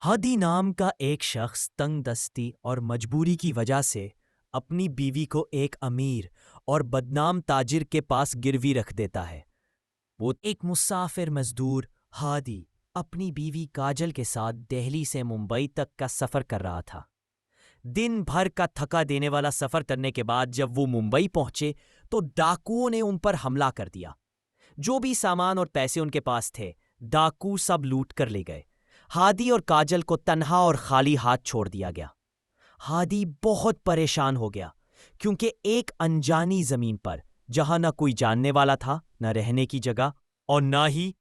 हादी नाम का एक शख्स तंग दस्ती और मजबूरी की वजह से अपनी बीवी को एक अमीर और बदनाम ताजिर के पास गिरवी रख देता है। वो एक मुसाफिर मजदूर हादी अपनी बीवी काजल के साथ दिल्ली से मुंबई तक का सफर कर रहा था। दिन भर का थका देने वाला सफर करने के बाद जब वो मुंबई पहुंचे तो डाकुओं ने उन पर हमला कर दिया। जो भी सामान और पैसे उनके पास थे, डाकू सब लूट कर ले गए। हादी और काजल को तन्हा और खाली हाथ छोड़ दिया गया। हादी बहुत परेशान हो गया क्योंकि एक अनजानी जमीन पर जहां न कोई जानने वाला था, न रहने की जगह और न ही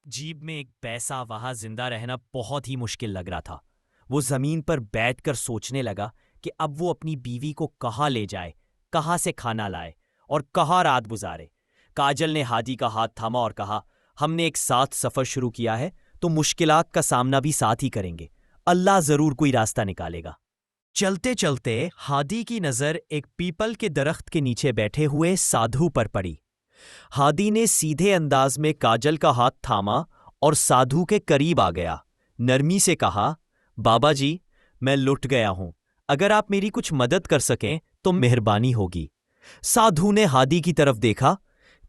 जीब में एक पैसा, वहां जिंदा रहना बहुत ही मुश्किल लग रहा था। वो जमीन पर बैठकर सोचने लगा कि अब वो अपनी बीवी को कहाँ ले जाए, कहाँ से खाना लाए और कहाँ रात गुजारे। काजल ने हादी का हाथ थामा और कहा, हमने एक साथ सफर शुरू किया है तो मुश्किलात का सामना भी साथ ही करेंगे। अल्लाह जरूर कोई रास्ता निकालेगा। चलते चलते हादी की नजर एक पीपल के दरख्त के नीचे बैठे हुए साधु पर पड़ी। हादी ने सीधे अंदाज में काजल का हाथ थामा और साधु के करीब आ गया। नरमी से कहा, बाबा जी, मैं लुट गया हूं। अगर आप मेरी कुछ मदद कर सकें तो मेहरबानी होगी। साधु ने हादी की तरफ देखा,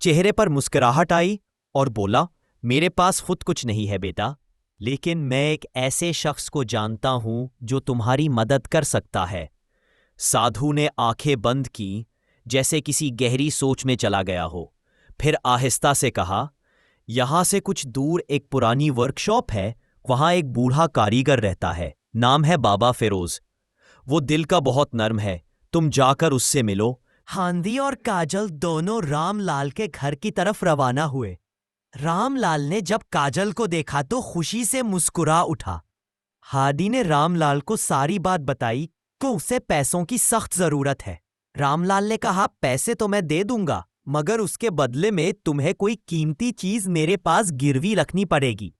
चेहरे पर मुस्कुराहट आई और बोला, मेरे पास खुद कुछ नहीं है बेटा, लेकिन मैं एक ऐसे शख्स को जानता हूं जो तुम्हारी मदद कर सकता है। साधु ने आंखें बंद की, जैसे किसी गहरी सोच में चला गया हो। फिर आहिस्ता से कहा, यहां से कुछ दूर एक पुरानी वर्कशॉप है, वहां एक बूढ़ा कारीगर रहता है, नाम है बाबा फिरोज। वो दिल का बहुत नर्म है, तुम जाकर उससे मिलो। हादी और काजल दोनों रामलाल के घर की तरफ रवाना हुए। रामलाल ने जब काजल को देखा तो खुशी से मुस्कुरा उठा। हादी ने रामलाल को सारी बात बताई कि उसे पैसों की सख्त जरूरत है। रामलाल ने कहा, पैसे तो मैं दे दूंगा, मगर उसके बदले में तुम्हें कोई कीमती चीज मेरे पास गिरवी रखनी पड़ेगी,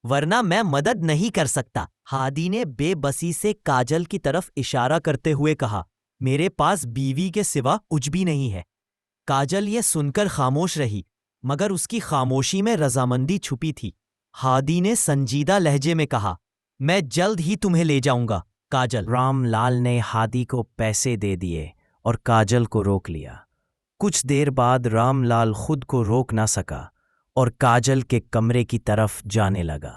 वरना मैं मदद नहीं कर सकता। हादी ने बेबसी से काजल की तरफ इशारा करते हुए कहा, मेरे पास बीवी के सिवा कुछ भी नहीं है। काजल ये सुनकर खामोश रही, मगर उसकी खामोशी में रजामंदी छुपी थी। हादी ने संजीदा लहजे में कहा, मैं जल्द ही तुम्हें ले जाऊंगा। काजल। रामलाल ने हादी को पैसे दे दिए और काजल को रोक लिया। कुछ देर बाद रामलाल खुद को रोक ना सका और काजल के कमरे की तरफ जाने लगा।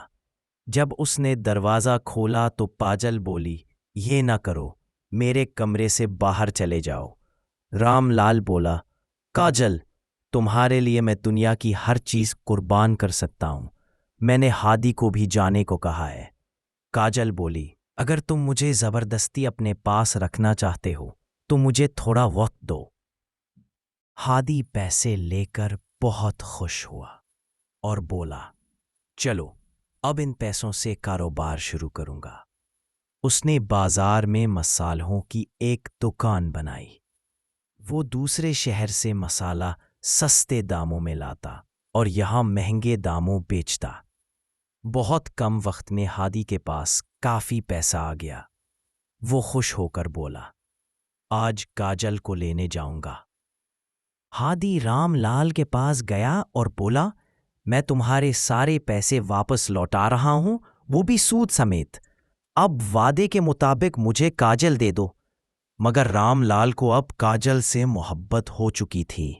जब उसने दरवाज़ा खोला तो काजल बोली, ये ना करो, मेरे कमरे से बाहर चले जाओ। रामलाल बोला, काजल, तुम्हारे लिए मैं दुनिया की हर चीज़ कुर्बान कर सकता हूँ। मैंने हादी को भी जाने को कहा है। काजल बोली, अगर तुम मुझे ज़बरदस्ती अपने पास रखना चाहते हो तो मुझे थोड़ा वक्त दो। हादी पैसे लेकर बहुत खुश हुआ और बोला, चलो अब इन पैसों से कारोबार शुरू करूंगा। उसने बाजार में मसालों की एक दुकान बनाई। वो दूसरे शहर से मसाला सस्ते दामों में लाता और यहाँ महंगे दामों बेचता। बहुत कम वक्त में हादी के पास काफी पैसा आ गया। वो खुश होकर बोला, आज काजल को लेने जाऊंगा। हादी रामलाल के पास गया और बोला, मैं तुम्हारे सारे पैसे वापस लौटा रहा हूं, वो भी सूद समेत। अब वादे के मुताबिक मुझे काजल दे दो। मगर रामलाल को अब काजल से मोहब्बत हो चुकी थी।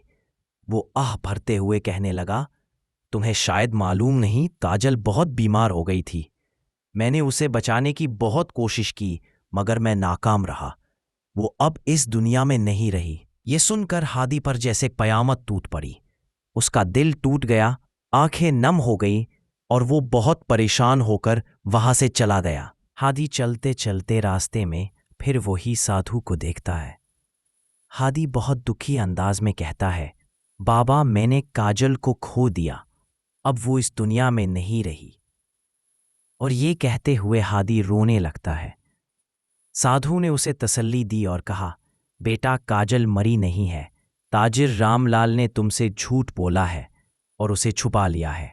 वो आह भरते हुए कहने लगा, तुम्हें शायद मालूम नहीं, काजल बहुत बीमार हो गई थी। मैंने उसे बचाने की बहुत कोशिश की, मगर मैं नाकाम रहा। वो अब इस दुनिया में नहीं रही। ये सुनकर हादी पर जैसे कयामत टूट पड़ी। उसका दिल टूट गया, आंखें नम हो गई और वो बहुत परेशान होकर वहां से चला गया। हादी चलते चलते रास्ते में फिर वही साधु को देखता है। हादी बहुत दुखी अंदाज में कहता है, बाबा, मैंने काजल को खो दिया, अब वो इस दुनिया में नहीं रही। और ये कहते हुए हादी रोने लगता है। साधु ने उसे तसल्ली दी और कहा, बेटा, काजल मरी नहीं है। ताजिर रामलाल ने तुमसे झूठ बोला है और उसे छुपा लिया है।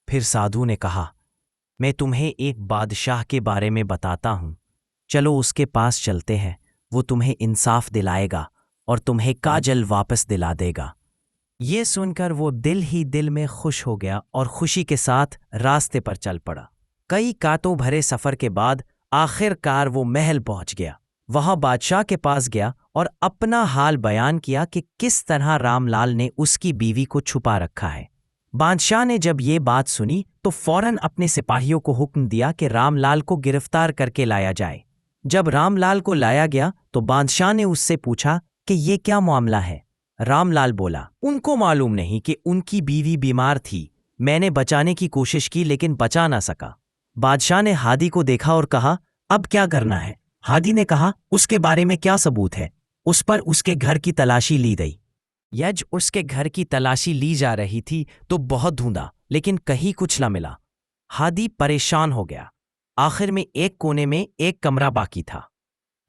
फिर साधु ने कहा, मैं तुम्हें एक बादशाह के बारे में बताता हूं, चलो उसके पास चलते हैं। वो तुम्हें इंसाफ दिलाएगा और तुम्हें काजल वापस दिला देगा। ये सुनकर वो दिल ही दिल में खुश हो गया और खुशी के साथ रास्ते पर चल पड़ा। कई कांटों भरे सफर के बाद आखिरकार वो महल पहुंच गया। वहां बादशाह के पास गया और अपना हाल बयान किया कि किस तरह रामलाल ने उसकी बीवी को छुपा रखा है। बादशाह ने जब ये बात सुनी तो फौरन अपने सिपाहियों को हुक्म दिया कि रामलाल को गिरफ्तार करके लाया जाए। जब रामलाल को लाया गया तो बादशाह ने उससे पूछा कि ये क्या मामला है। रामलाल बोला, उनको मालूम नहीं कि उनकी बीवी बीमार थी। मैंने बचाने की कोशिश की लेकिन बचा ना सका। बादशाह ने हादी को देखा और कहा, अब क्या करना है? हादी ने कहा, उसके बारे में क्या सबूत है? उस पर उसके घर की तलाशी ली गई। यज उसके घर की तलाशी ली जा रही थी तो बहुत ढूंढा लेकिन कहीं कुछ न मिला। हादी परेशान हो गया। आखिर में एक कोने में एक कमरा बाकी था।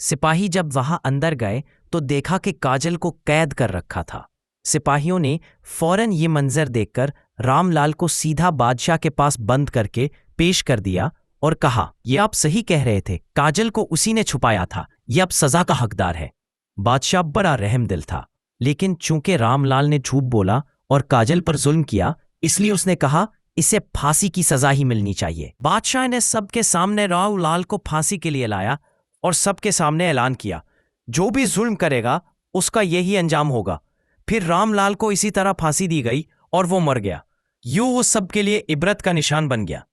सिपाही जब वहां अंदर गए तो देखा कि काजल को कैद कर रखा था। सिपाहियों ने फौरन ये मंजर देखकर रामलाल को सीधा बादशाह के पास बंद करके पेश कर दिया और कहा, ये आप सही कह रहे थे, काजल को उसी ने छुपाया था, ये अब सजा का हकदार है। बादशाह बड़ा रहमदिल था, लेकिन चूंकि रामलाल ने झूठ बोला और काजल पर जुल्म किया, इसलिए उसने कहा इसे फांसी की सजा ही मिलनी चाहिए। बादशाह ने सबके सामने रामलाल को फांसी के लिए लाया और सबके सामने ऐलान किया, जो भी जुल्म करेगा उसका यही अंजाम होगा। फिर रामलाल को इसी तरह फांसी दी गई और वो मर गया। यूं वो सबके लिए इबरत का निशान बन गया।